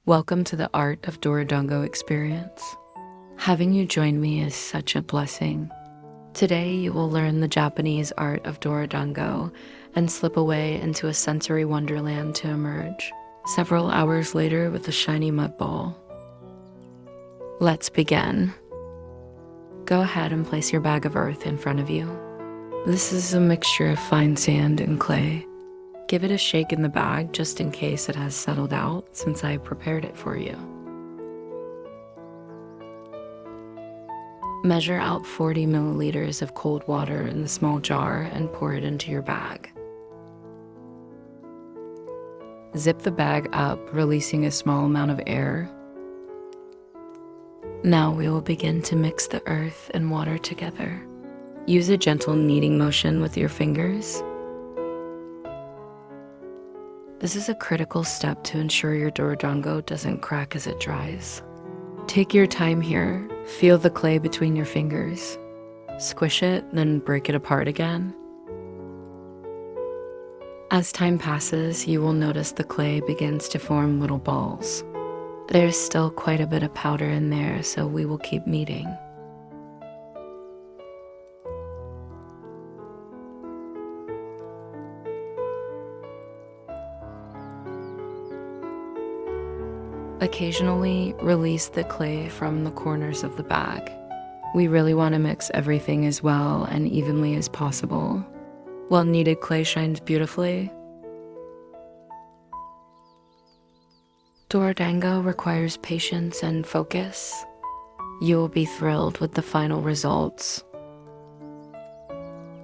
Welcome to the Art of Dorodango experience. Having you join me is such a blessing. Today you will learn the Japanese art of Dorodango and slip away into a sensory wonderland to emerge, several hours later with a shiny mud ball. Let's begin. Go ahead and place your bag of earth in front of you. This is a mixture of fine sand and clay. Give it a shake in the bag just in case it has settled out, since I prepared it for you. Measure out 40 milliliters of cold water in the small jar and pour it into your bag. Zip the bag up, releasing a small amount of air. Now we will begin to mix the earth and water together. Use a gentle kneading motion with your fingers. This is a critical step to ensure your Dorodango doesn't crack as it dries. Take your time here, feel the clay between your fingers. Squish it, then break it apart again. As time passes, you will notice the clay begins to form little balls. There's still quite a bit of powder in there, so we will keep kneading. Occasionally, release the clay from the corners of the bag. We really want to mix everything as well and evenly as possible. While kneaded clay shines beautifully, Dorodango requires patience and focus. You will be thrilled with the final results.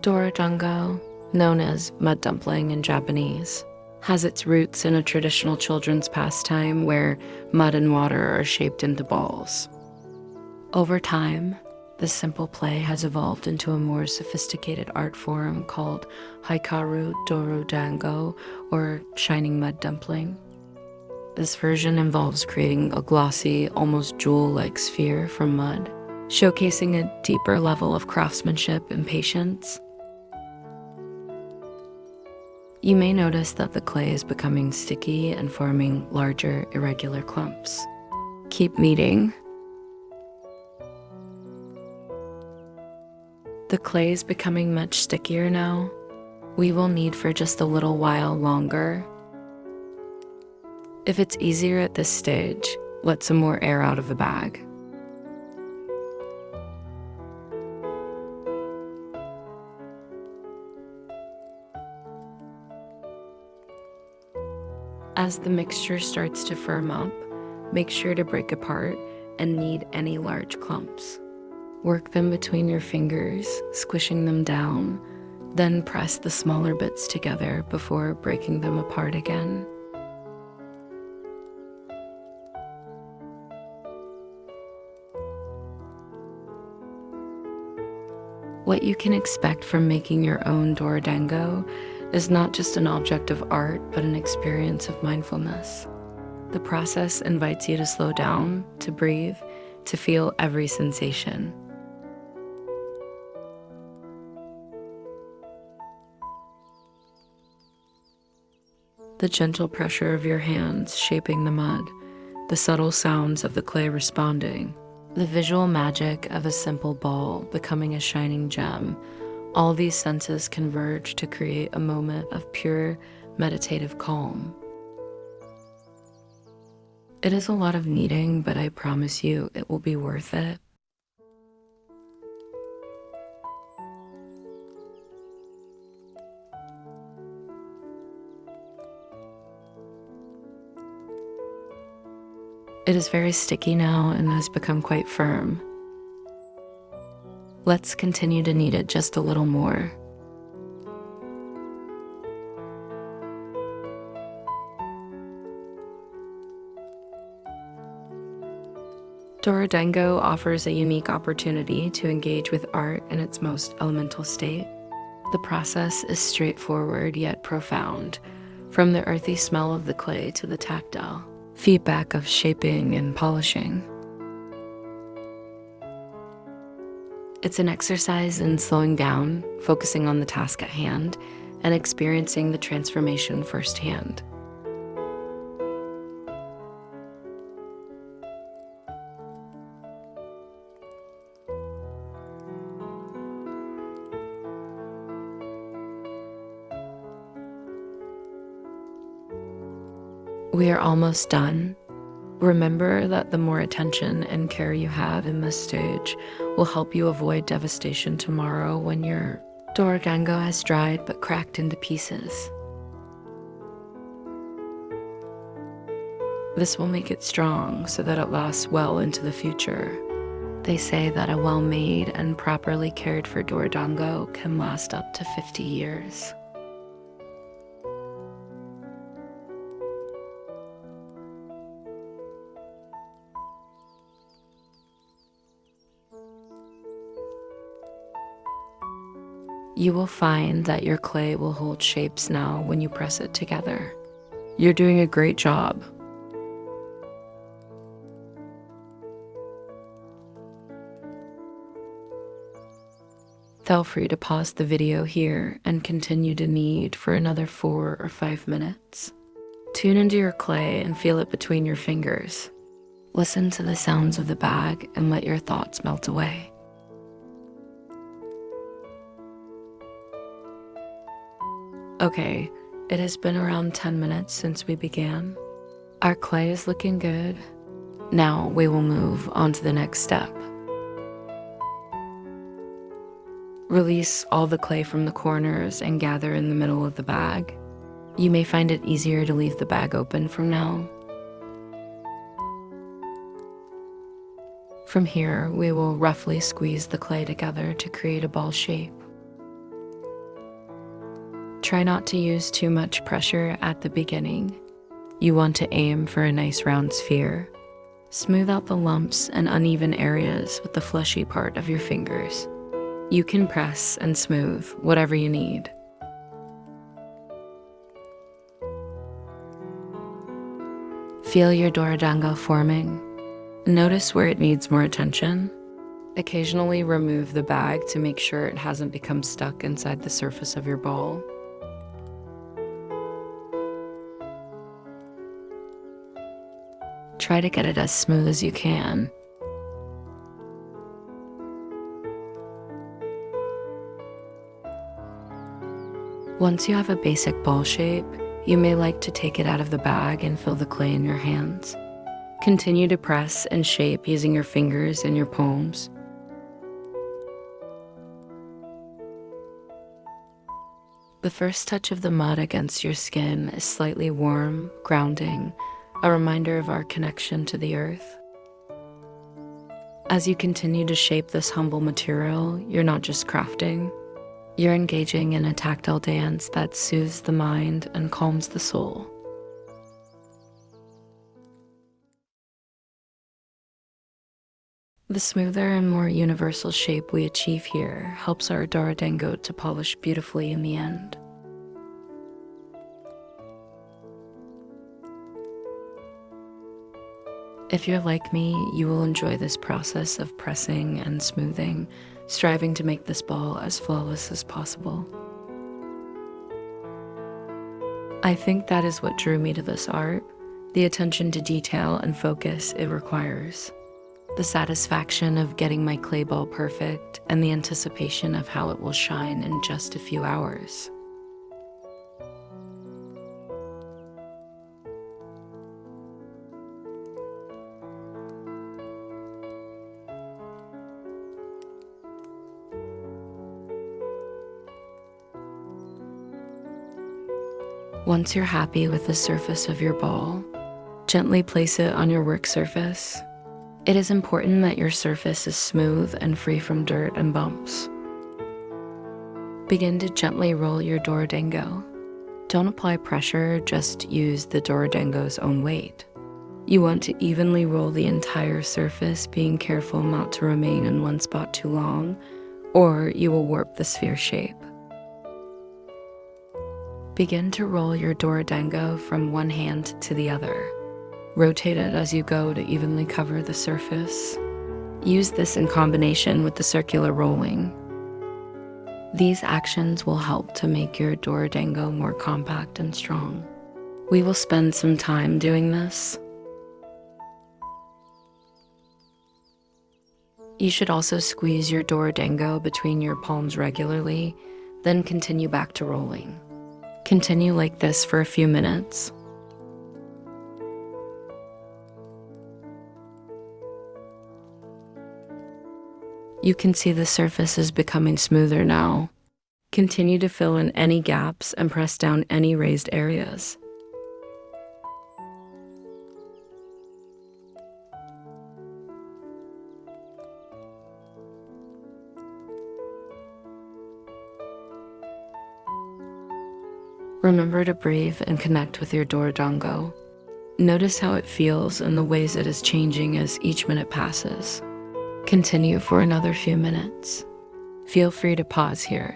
Dorodango, known as mud dumpling in Japanese, has its roots in a traditional children's pastime where mud and water are shaped into balls. Over time, this simple play has evolved into a more sophisticated art form called Hikaru Dorodango, or shining mud dumpling. This version involves creating a glossy, almost jewel-like sphere from mud, showcasing a deeper level of craftsmanship and patience. You may notice that the clay is becoming sticky and forming larger, irregular clumps. Keep kneading. The clay is becoming much stickier now. We will knead for just a little while longer. If it's easier at this stage, let some more air out of the bag. As the mixture starts to firm up, make sure to break apart and knead any large clumps. Work them between your fingers, squishing them down, then press the smaller bits together before breaking them apart again. What you can expect from making your own Dorodango is not just an object of art, but an experience of mindfulness. The process invites you to slow down, to breathe, to feel every sensation. The gentle pressure of your hands shaping the mud, the subtle sounds of the clay responding, the visual magic of a simple ball becoming a shining gem. All these senses converge to create a moment of pure, meditative calm. It is a lot of kneading, but I promise you it will be worth it. It is very sticky now and has become quite firm. Let's continue to knead it just a little more. Dorodango offers a unique opportunity to engage with art in its most elemental state. The process is straightforward yet profound, from the earthy smell of the clay to the tactile feedback of shaping and polishing. It's an exercise in slowing down, focusing on the task at hand, and experiencing the transformation firsthand. We are almost done. Remember that the more attention and care you have in this stage will help you avoid devastation tomorrow when your Dorodango has dried but cracked into pieces. This will make it strong so that it lasts well into the future. They say that a well-made and properly cared for Dorodango can last up to 50 years. You will find that your clay will hold shapes now when you press it together. You're doing a great job. Feel free to pause the video here and continue to knead for another 4 or 5 minutes. Tune into your clay and feel it between your fingers. Listen to the sounds of the bag and let your thoughts melt away. Okay, it has been around 10 minutes since we began. Our clay is looking good. Now we will move on to the next step. Release all the clay from the corners and gather in the middle of the bag. You may find it easier to leave the bag open from now. From here, we will roughly squeeze the clay together to create a ball shape. Try not to use too much pressure at the beginning. You want to aim for a nice round sphere. Smooth out the lumps and uneven areas with the fleshy part of your fingers. You can press and smooth whatever you need. Feel your Dorodango forming. Notice where it needs more attention. Occasionally remove the bag to make sure it hasn't become stuck inside the surface of your ball. Try to get it as smooth as you can. Once you have a basic ball shape, you may like to take it out of the bag and feel the clay in your hands. Continue to press and shape using your fingers and your palms. The first touch of the mud against your skin is slightly warm, grounding, a reminder of our connection to the earth. As you continue to shape this humble material, you're not just crafting. You're engaging in a tactile dance that soothes the mind and calms the soul. The smoother and more universal shape we achieve here helps our Dorodango to polish beautifully in the end. If you're like me, you will enjoy this process of pressing and smoothing, striving to make this ball as flawless as possible. I think that is what drew me to this art, the attention to detail and focus it requires, the satisfaction of getting my clay ball perfect, and the anticipation of how it will shine in just a few hours. Once you're happy with the surface of your ball, gently place it on your work surface. It is important that your surface is smooth and free from dirt and bumps. Begin to gently roll your Dorodango. Don't apply pressure, just use the Dorodango's own weight. You want to evenly roll the entire surface, being careful not to remain in one spot too long, or you will warp the sphere shape. Begin to roll your Dorodango from one hand to the other. Rotate it as you go to evenly cover the surface. Use this in combination with the circular rolling. These actions will help to make your Dorodango more compact and strong. We will spend some time doing this. You should also squeeze your Dorodango between your palms regularly, then continue back to rolling. Continue like this for a few minutes. You can see the surface is becoming smoother now. Continue to fill in any gaps and press down any raised areas. Remember to breathe and connect with your Dorodango. Notice how it feels and the ways it is changing as each minute passes. Continue for another few minutes. Feel free to pause here.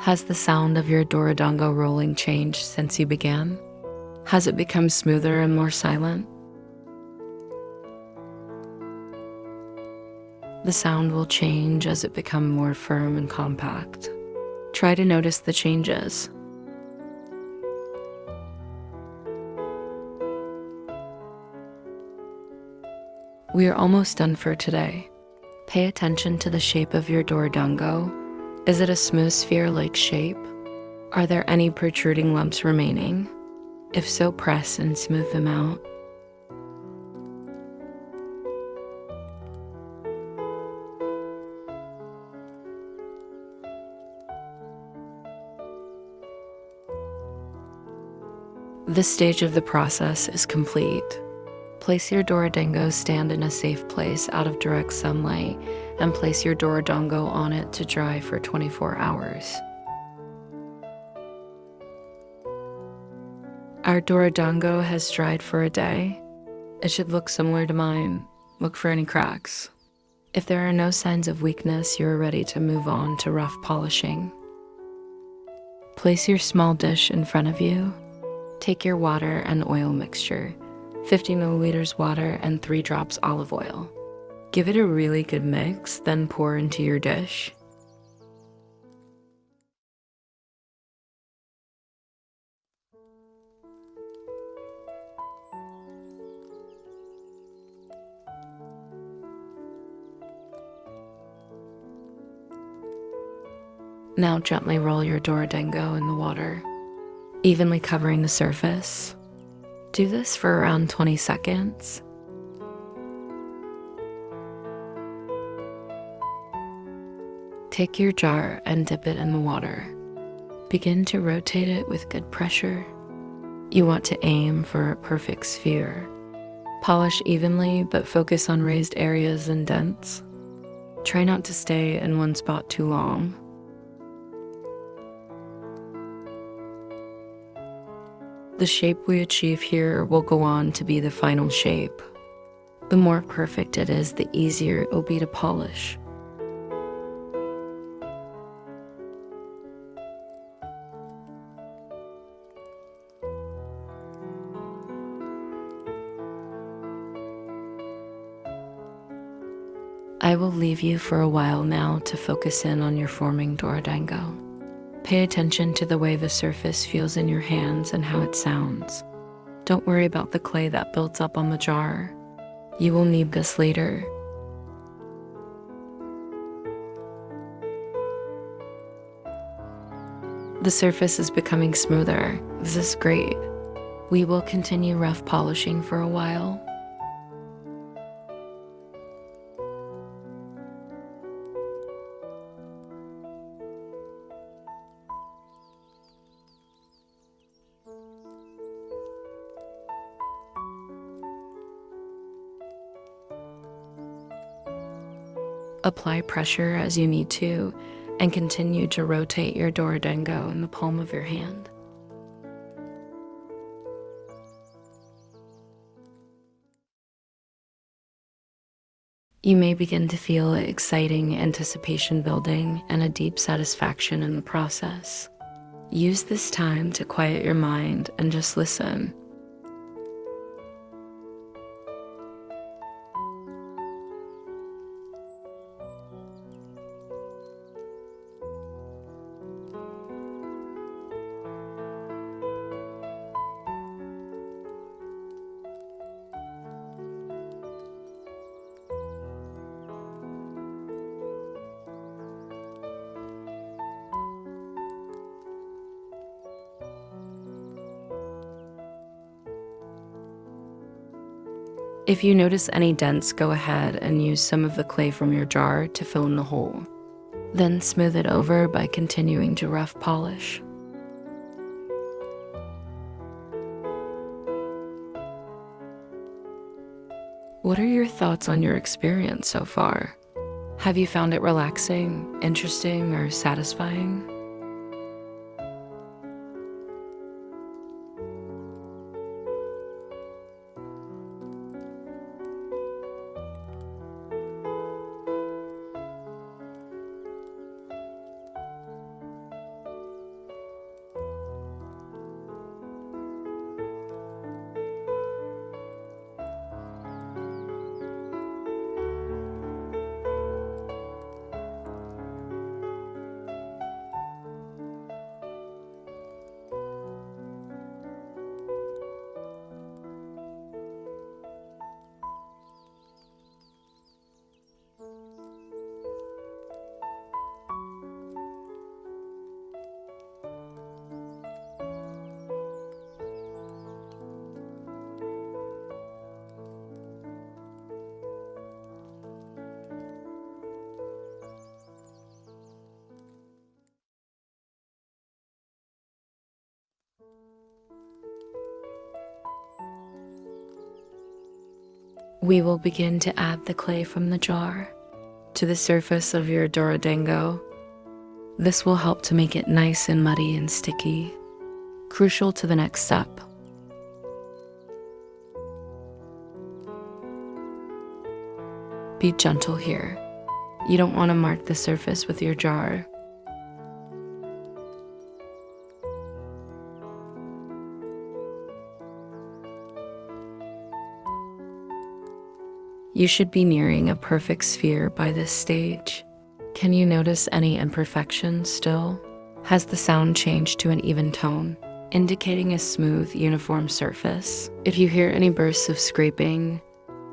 Has the sound of your Dorodango rolling changed since you began? Has it become smoother and more silent? The sound will change as it becomes more firm and compact. Try to notice the changes. We are almost done for today. Pay attention to the shape of your Dorodango. Is it a smooth sphere-like shape? Are there any protruding lumps remaining? If so, press and smooth them out. This stage of the process is complete. Place your Dorodango stand in a safe place out of direct sunlight and place your Dorodango on it to dry for 24 hours. Our Dorodango has dried for a day. It should look similar to mine. Look for any cracks. If there are no signs of weakness, you are ready to move on to rough polishing. Place your small dish in front of you. Take your water and oil mixture, 50 milliliters water and 3 drops olive oil. Give it a really good mix, then pour into your dish. Now gently roll your Dorodango in the water, evenly covering the surface. Do this for around 20 seconds. Take your jar and dip it in the water. Begin to rotate it with good pressure. You want to aim for a perfect sphere. Polish evenly, but focus on raised areas and dents. Try not to stay in one spot too long. The shape we achieve here will go on to be the final shape. The more perfect it is, the easier it will be to polish. I will leave you for a while now to focus in on your forming Dorodango. Pay attention to the way the surface feels in your hands and how it sounds. Don't worry about the clay that builds up on the jar. You will need this later. The surface is becoming smoother. This is great. We will continue rough polishing for a while. Apply pressure as you need to, and continue to rotate your Dorodango in the palm of your hand. You may begin to feel exciting anticipation building and a deep satisfaction in the process. Use this time to quiet your mind and just listen. If you notice any dents, go ahead and use some of the clay from your jar to fill in the hole. Then smooth it over by continuing to rough polish. What are your thoughts on your experience so far? Have you found it relaxing, interesting, or satisfying? We will begin to add the clay from the jar to the surface of your Dorodango. This will help to make it nice and muddy and sticky, crucial to the next step. Be gentle here. You don't want to mark the surface with your jar. You should be nearing a perfect sphere by this stage. Can you notice any imperfections still? Has the sound changed to an even tone, indicating a smooth, uniform surface? If you hear any bursts of scraping,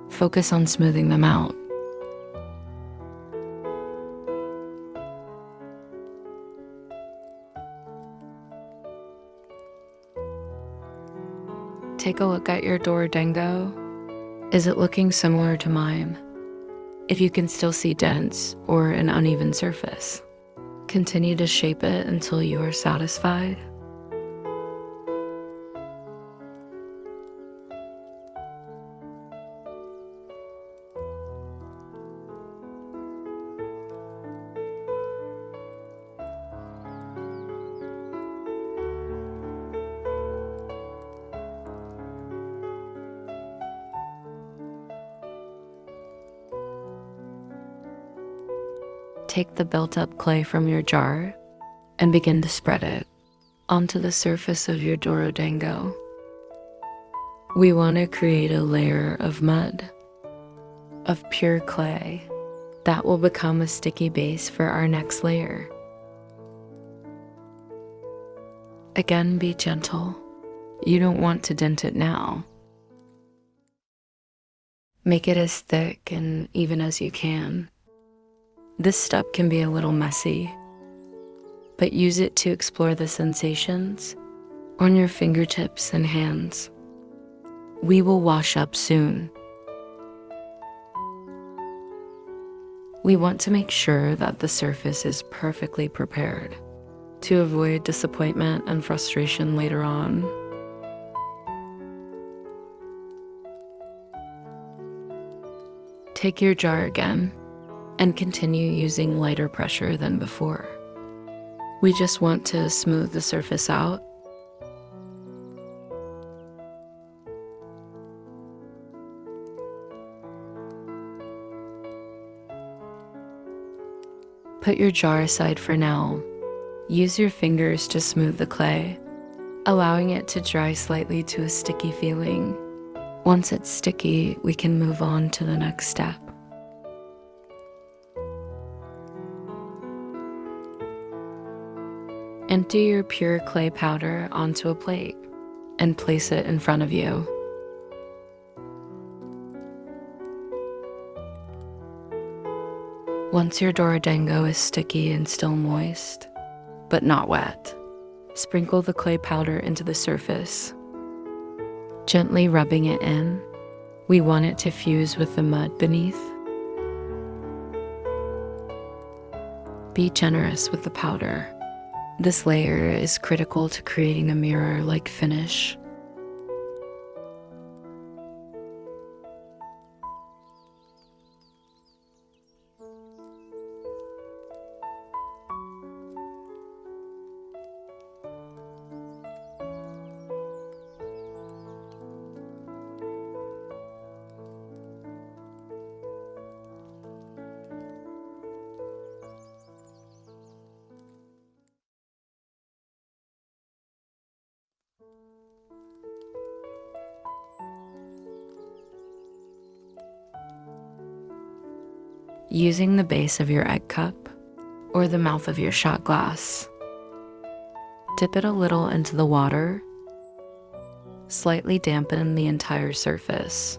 focus on smoothing them out. Take a look at your Dorodango. Is it looking similar to mine? If you can still see dents or an uneven surface, continue to shape it until you are satisfied. Take the built-up clay from your jar and begin to spread it onto the surface of your Dorodango. We want to create a layer of mud, of pure clay, that will become a sticky base for our next layer. Again, be gentle. You don't want to dent it now. Make it as thick and even as you can. This step can be a little messy, but use it to explore the sensations on your fingertips and hands. We will wash up soon. We want to make sure that the surface is perfectly prepared to avoid disappointment and frustration later on. Take your jar again and continue using lighter pressure than before. We just want to smooth the surface out. Put your jar aside for now. Use your fingers to smooth the clay, allowing it to dry slightly to a sticky feeling. Once it's sticky, we can move on to the next step. Empty your pure clay powder onto a plate and place it in front of you. Once your Dorodango is sticky and still moist, but not wet, sprinkle the clay powder into the surface, gently rubbing it in We want it to fuse with the mud beneath. Be generous with the powder. This layer is critical to creating a mirror-like finish. Using the base of your egg cup or the mouth of your shot glass, dip it a little into the water, slightly dampen the entire surface.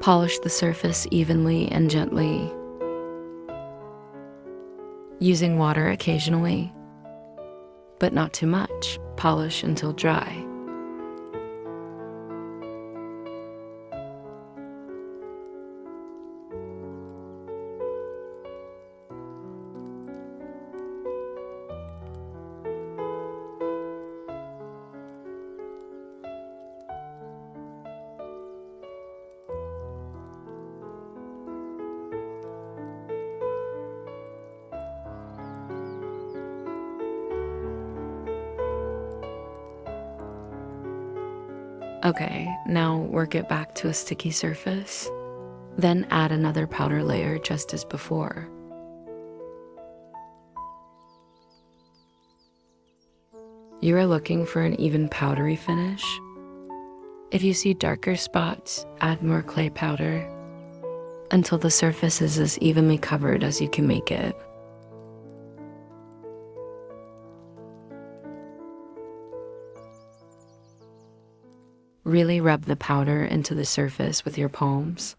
Polish the surface evenly and gently, using water occasionally, but not too much. Polish until dry. Okay, now work it back to a sticky surface. Then add another powder layer just as before. You are looking for an even powdery finish. If you see darker spots, add more clay powder until the surface is as evenly covered as you can make it. Really rub the powder into the surface with your palms.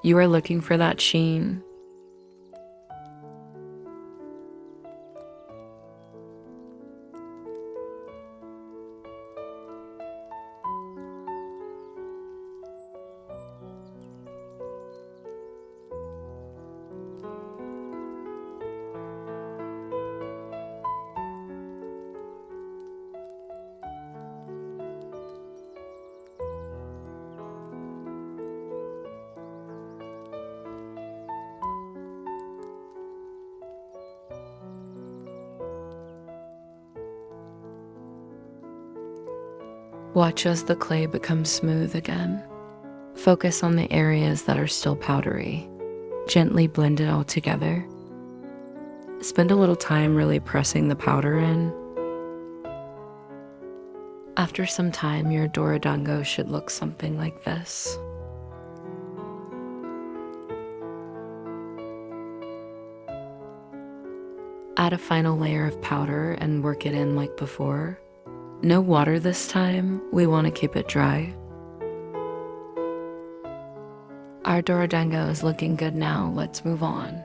You are looking for that sheen. Watch as the clay becomes smooth again. Focus on the areas that are still powdery. Gently blend it all together. Spend a little time really pressing the powder in. After some time, your Dorodango should look something like this. Add a final layer of powder and work it in like before. No water this time, we want to keep it dry. Our Dorodango is looking good now, let's move on.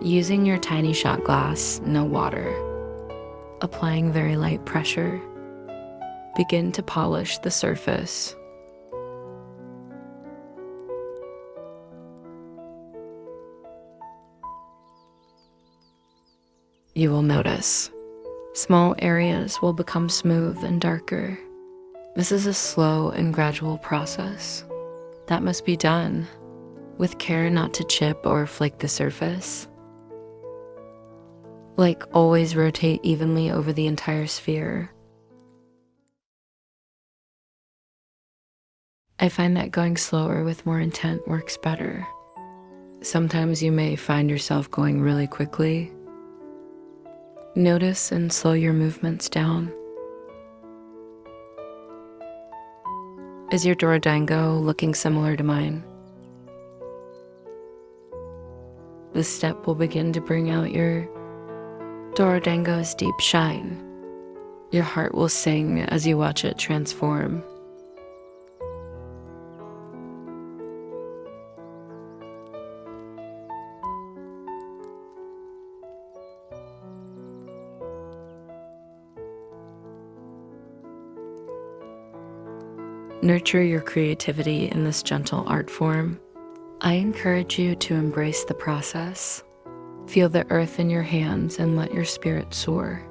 Using your tiny shot glass, no water. Applying very light pressure. Begin to polish the surface. You will notice small areas will become smooth and darker. This is a slow and gradual process that must be done with care not to chip or flake the surface. Like, always rotate evenly over the entire sphere. I find that going slower with more intent works better. Sometimes you may find yourself going really quickly. Notice and slow your movements down. Is your Dorodango looking similar to mine? This step will begin to bring out your Dorodango's deep shine. Your heart will sing as you watch it transform. Nurture your creativity in this gentle art form. I encourage you to embrace the process. Feel the earth in your hands and let your spirit soar.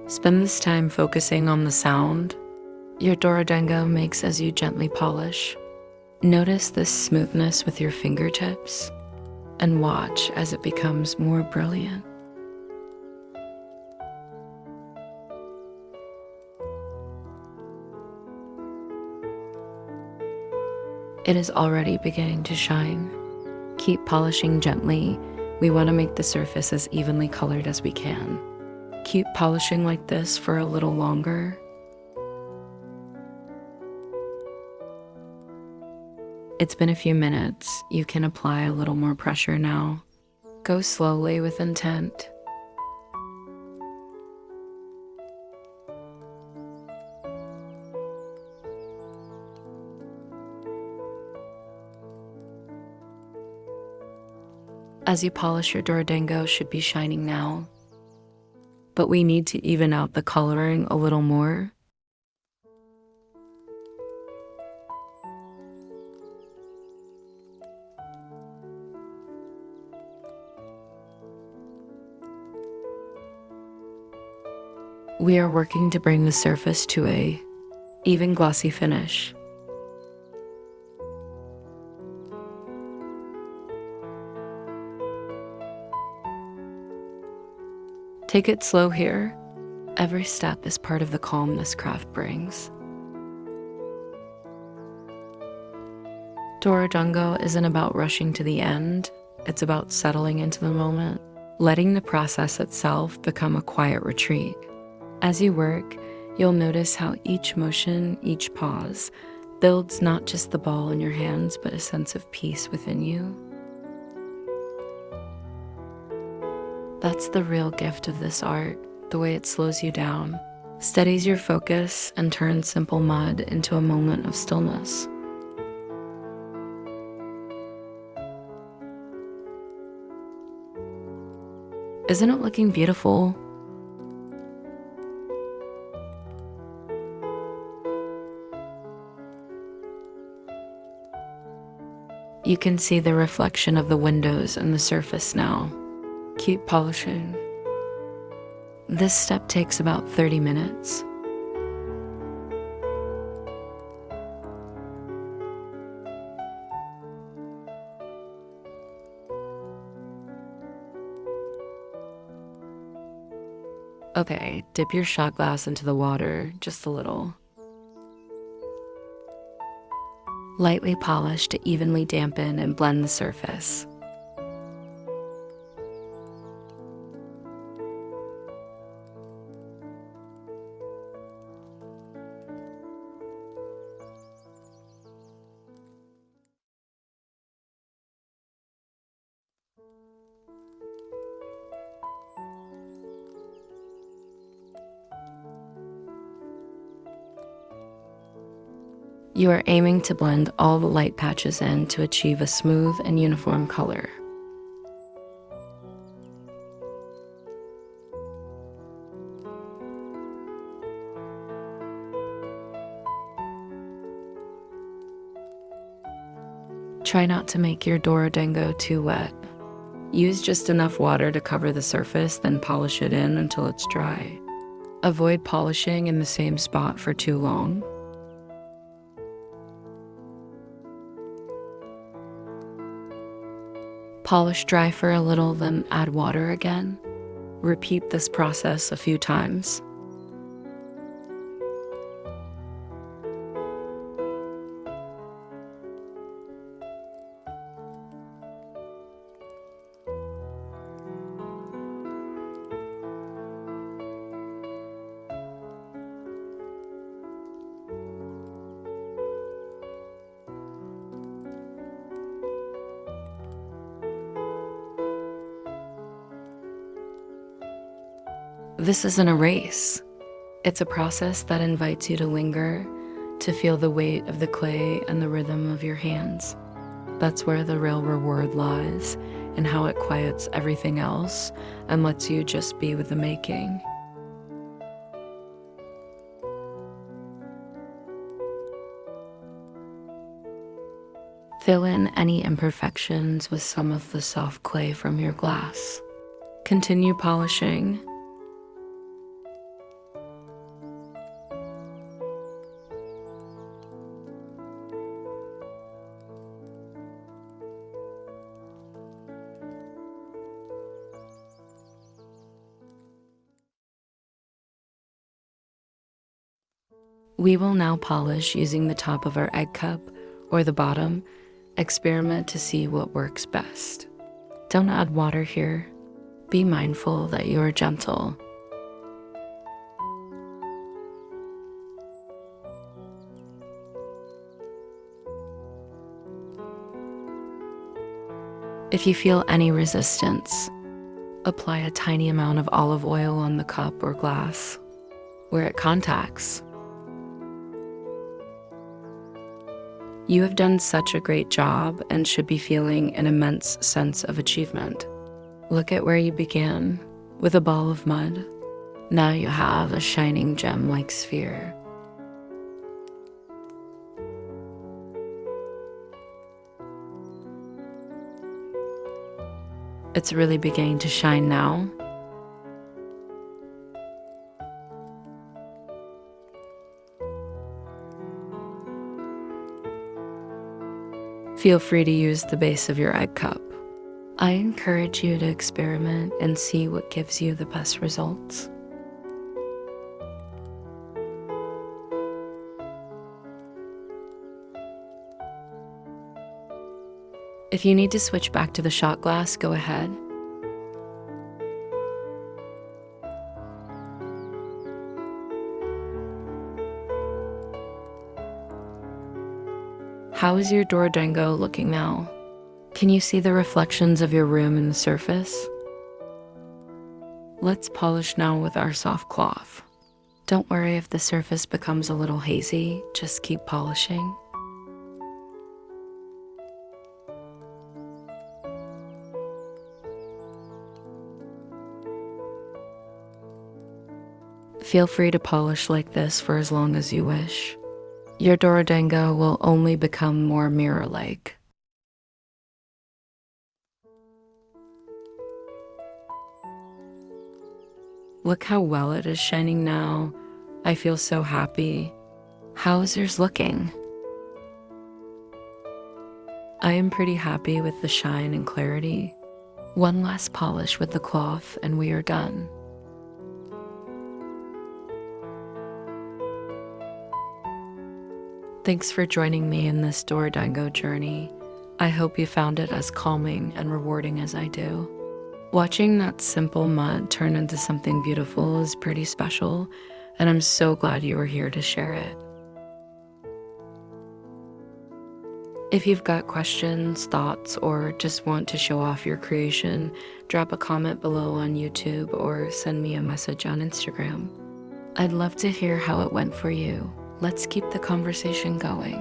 Spend this time focusing on the sound your Dorodango makes as you gently polish. Notice this smoothness with your fingertips and watch as it becomes more brilliant. It is already beginning to shine. Keep polishing gently. We want to make the surface as evenly colored as we can. Keep polishing like this for a little longer. It's been a few minutes. You can apply a little more pressure now. Go slowly with intent. As you polish, your Dorodango should be shining now, but we need to even out the coloring a little more. We are working to bring the surface to a even glossy finish. Take it slow here. Every step is part of the calm this craft brings. Dorodango isn't about rushing to the end. It's about settling into the moment, letting the process itself become a quiet retreat. As you work, you'll notice how each motion, each pause, builds not just the ball in your hands, but a sense of peace within you. That's the real gift of this art, the way it slows you down, steadies your focus, and turns simple mud into a moment of stillness. Isn't it looking beautiful? You can see the reflection of the windows and the surface now. Keep polishing. This step takes about 30 minutes. Okay, dip your shot glass into the water, just a little. Lightly polish to evenly dampen and blend the surface. You are aiming to blend all the light patches in to achieve a smooth and uniform color. Try not to make your Dorodango too wet. Use just enough water to cover the surface, then polish it in until it's dry. Avoid polishing in the same spot for too long. Polish dry for a little, then add water again. Repeat this process a few times. This isn't a race. It's a process that invites you to linger, to feel the weight of the clay and the rhythm of your hands. That's where the real reward lies, in how it quiets everything else and lets you just be with the making. Fill in any imperfections with some of the soft clay from your glass. Continue polishing. We will now polish using the top of our egg cup or the bottom. Experiment to see what works best. Don't add water here. Be mindful that you are gentle. If you feel any resistance, apply a tiny amount of olive oil on the cup or glass where it contacts. You have done such a great job and should be feeling an immense sense of achievement. Look at where you began, with a ball of mud. Now you have a shining gem-like sphere. It's really beginning to shine now. Feel free to use the base of your egg cup. I encourage you to experiment and see what gives you the best results. If you need to switch back to the shot glass, go ahead. How is your Dorodango looking now? Can you see the reflections of your room in the surface? Let's polish now with our soft cloth. Don't worry if the surface becomes a little hazy, just keep polishing. Feel free to polish like this for as long as you wish. Your Dorodango will only become more mirror-like. Look how well it is shining now. I feel so happy. How is yours looking? I am pretty happy with the shine and clarity. One last polish with the cloth and we are done. Thanks for joining me in this Dorodango journey. I hope you found it as calming and rewarding as I do. Watching that simple mud turn into something beautiful is pretty special, and I'm so glad you were here to share it. If you've got questions, thoughts, or just want to show off your creation, drop a comment below on YouTube or send me a message on Instagram. I'd love to hear how it went for you. Let's keep the conversation going.